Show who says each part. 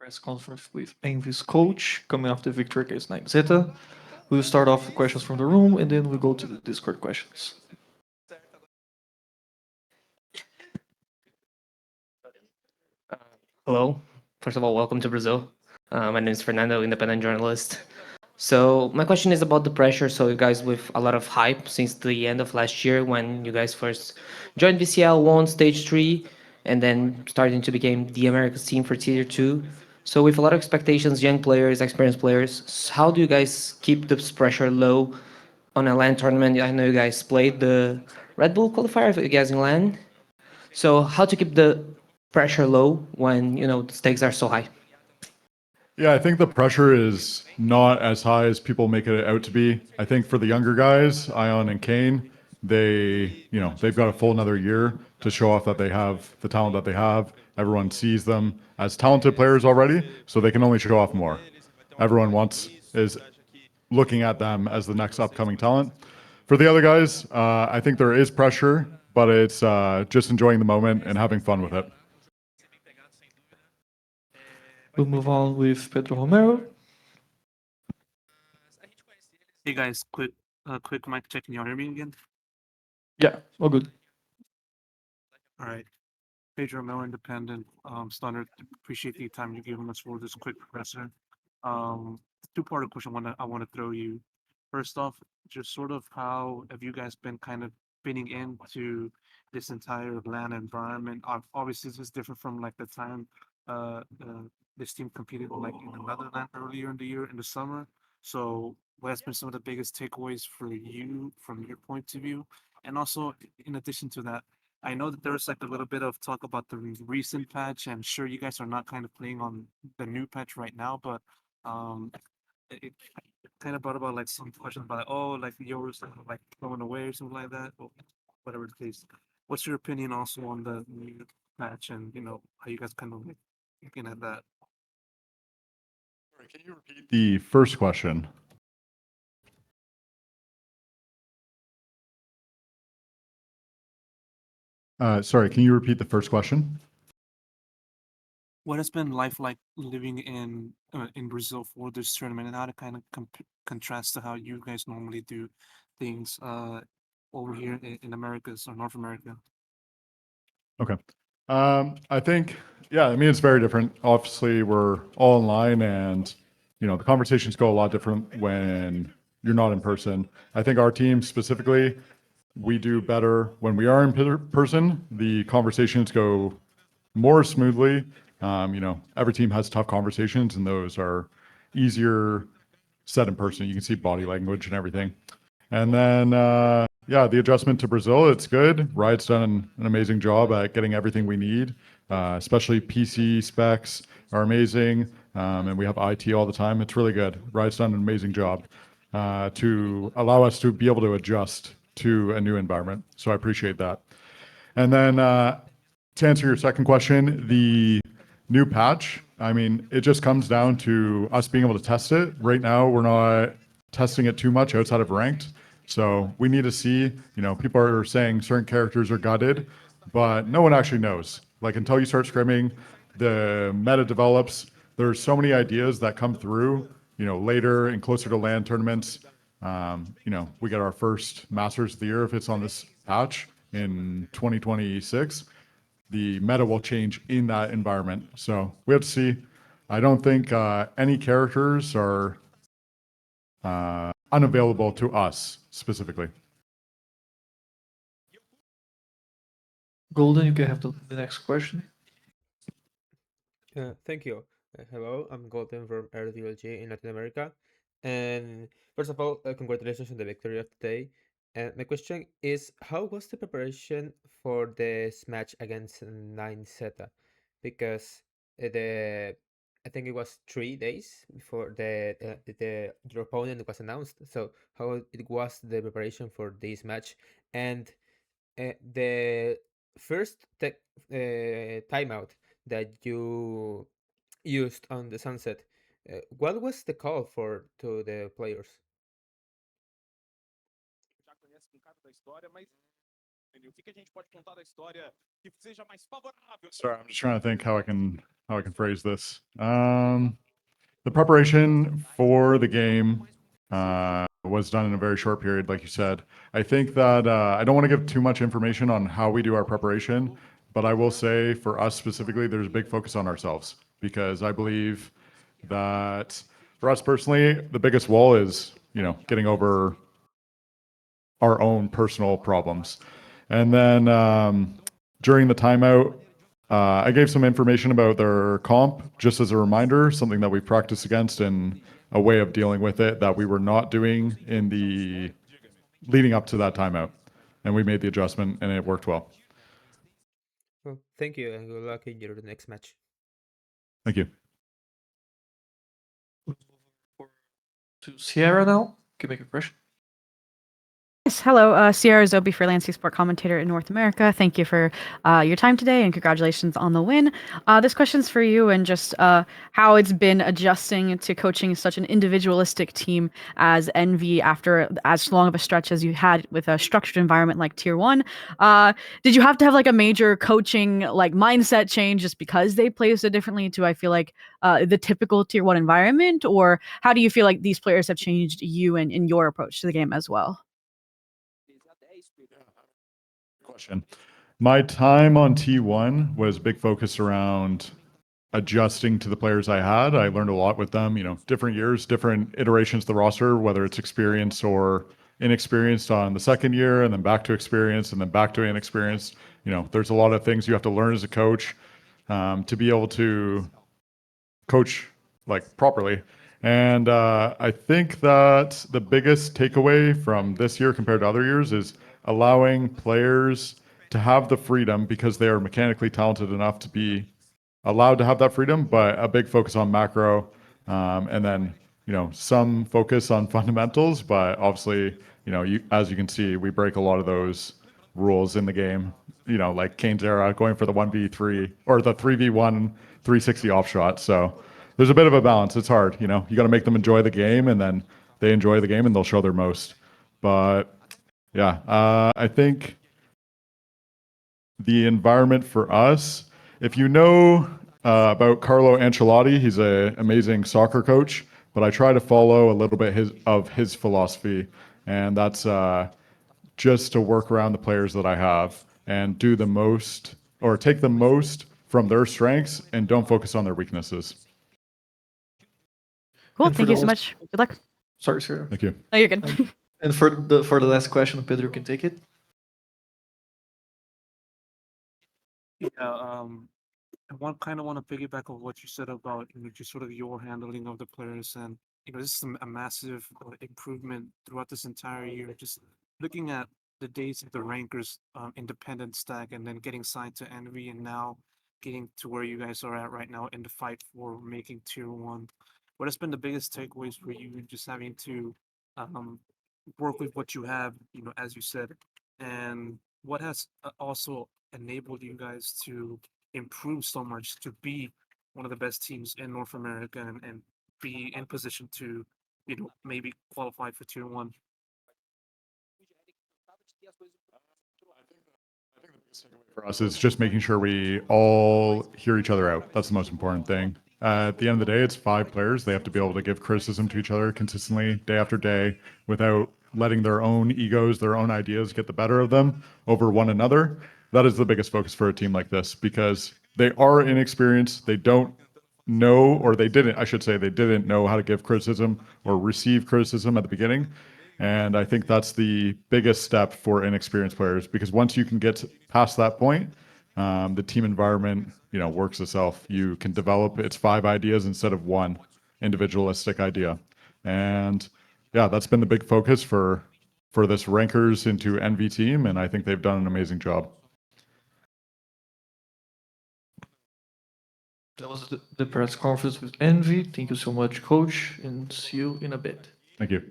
Speaker 1: Press conference with Envy's coach coming off the victory against 9 Zeta. We'll start off with questions from the room and then we'll go to the Discord questions.
Speaker 2: Hello. First of all, welcome to Brazil. My name is Fernando, independent journalist. So my question is about the pressure. So you guys with a lot of hype since the end of last year when you guys first joined VCL, won stage three, and then starting to become the Americas team for tier two. So with a lot of expectations, young players, experienced players, how do you guys keep this pressure low on a LAN tournament? I know you guys played the Red Bull qualifier, you guys in LAN. So how to keep the pressure low when the stakes are so high?
Speaker 3: Yeah, I think the pressure is not as high as people make it out to be. I think for the younger guys, Ion and Kane, they've got a full another year to show off that they have the talent that they have. Everyone sees them as talented players already, so they can only show off more. Everyone is looking at them as the next upcoming talent. For the other guys, I think there is pressure, but it's just enjoying the moment and having fun with it.
Speaker 1: We'll move on with Pedro Romero.
Speaker 4: Hey guys, quick mic check. Can you hear me again?
Speaker 1: Yeah, all good.
Speaker 4: All right. Pedro Mel, independent. Stunner, appreciate the time you're giving us for this quick professor. Two-part question I want to throw you. First off, just sort of how have you guys been kind of fitting into this entire land environment? Obviously, this is different from like the time this team competed like in another land earlier in the year in the summer. So, what has been some of the biggest takeaways for you from your point of view? And also, in addition to that, I know that there's like a little bit of talk about the recent patch, and sure, you guys are not kind of playing on the new patch right now, but um, it kind of brought about like some questions about like, oh, like yours like going away or something like that, or whatever the case. What's your opinion also on the new patch, and how you guys kind of like looking at that?
Speaker 3: Sorry, can you repeat the first question? Sorry, can you repeat the first question?
Speaker 4: What has been life like living in Brazil for this tournament, and how to kind of contrast to how you guys normally do things over here in Americas or North America?
Speaker 3: Okay. I think, yeah, I mean, it's very different. Obviously, we're all online and, the conversations go a lot different when you're not in person. I think our team specifically, we do better when we are in person. The conversations go more smoothly. Every team has tough conversations, and those are easier said in person. You can see body language and everything. And then, yeah, the adjustment to Brazil, it's good. Riot's done an amazing job at getting everything we need, especially PC specs are amazing, and we have IT all the time. It's really good. Riot's done an amazing job to allow us to be able to adjust to a new environment. So I appreciate that. And then to answer your second question, the new patch, I mean, it just comes down to us being able to test it. Right now, we're not testing it too much outside of ranked. So we need to see, people are saying certain characters are gutted, but no one actually knows. Like until you start scrimming, the meta develops. There's so many ideas that come through, later and closer to land tournaments. We get our first Masters of the Year if it's on this patch in 2026. The meta will change in that environment. So we have to see. I don't think any characters are unavailable to us specifically.
Speaker 1: Golden, you can have the next question.
Speaker 5: Thank you. Hello, I'm Golden from RDLG in Latin America. And first of all, congratulations on the victory of today. And my question is, how was the preparation for this match against 9 Zeta? Because the I think it was 3 days before the your opponent was announced. So how it was the preparation for this match, and the first timeout that you used on the sunset, what was the call for to the players?
Speaker 3: Sorry, I'm just trying to think how I can phrase this. The preparation for the game was done in a very short period, like you said. I think that I don't want to give too much information on how we do our preparation, but I will say for us specifically, there's a big focus on ourselves because I believe that for us personally, the biggest wall is, getting over our own personal problems. And then during the timeout, I gave some information about their comp just as a reminder, something that we practiced against and a way of dealing with it that we were not doing in the leading up to that timeout. And we made the adjustment and it worked well.
Speaker 5: Well, thank you, and good luck in your next match.
Speaker 3: Thank you.
Speaker 1: To Sierra now. Can make a question.
Speaker 6: Yes, hello. Sierra Zobi, freelance sport commentator in North America. Thank you for your time today and congratulations on the win. This question's for you and just how it's been adjusting to coaching such an individualistic team as Envy after as long of a stretch as you had with a structured environment like Tier 1. Did you have to have like a major coaching like mindset change just because they play so differently to, I feel like, the typical Tier 1 environment? Or how do you feel like these players have changed you and your approach to the game as well?
Speaker 3: Question. My time on T1 was big focus around adjusting to the players I had. I learned a lot with them, different years, different iterations of the roster, whether it's experience or inexperienced on the second year and then back to experience and then back to inexperienced. There's a lot of things you have to learn as a coach to be able to coach like properly. And I think that the biggest takeaway from this year compared to other years is allowing players to have the freedom because they are mechanically talented enough to be allowed to have that freedom, but a big focus on macro, and then some focus on fundamentals. But obviously, as you can see, we break a lot of those rules in the game. Like Kane's era, going for the 1v3 or the 3v1 360 off shot. So there's a bit of a balance. It's hard. You got to make them enjoy the game, and then they enjoy the game and they'll show their most. But yeah, I think the environment for us, if you know about Carlo Ancelotti, he's an amazing soccer coach, but I try to follow a little bit of his philosophy, and that's just to work around the players that I have and do the most or take the most from their strengths and don't focus on their weaknesses.
Speaker 6: Cool.
Speaker 1: And for
Speaker 6: Thank you
Speaker 1: the
Speaker 6: so
Speaker 1: last-
Speaker 6: much. Good luck.
Speaker 1: Sorry, Sierra.
Speaker 3: Thank you.
Speaker 6: No, you're good.
Speaker 1: And for the last question, Pedro can take it.
Speaker 4: Yeah, I kind of want to piggyback on what you said about just sort of your handling of the players, and this is a massive improvement throughout this entire year. Just looking at the days of the rankers independent stack, and then getting signed to Envy, and now getting to where you guys are at right now in the fight for making Tier 1. What has been the biggest takeaways for you, just having to work with what you have, as you said, and what has also enabled you guys to improve so much to be one of the best teams in North America and be in position to, maybe qualify for Tier 1?
Speaker 3: For us, is just making sure we all hear each other out. That's the most important thing. At the end of the day, it's 5 players. They have to be able to give criticism to each other consistently, day after day, without letting their own egos, their own ideas get the better of them over one another. That is the biggest focus for a team like this because they are inexperienced. They don't know, or they didn't, I should say, they didn't know how to give criticism or receive criticism at the beginning. And I think that's the biggest step for inexperienced players because once you can get past that point, the team environment, works itself. You can develop its 5 ideas instead of one individualistic idea. And yeah, that's been the big focus for this rankers into NV team. And I think they've done an amazing job.
Speaker 1: That was the press conference with Envy. Thank you so much, Coach, and see you in a bit.
Speaker 3: Thank you.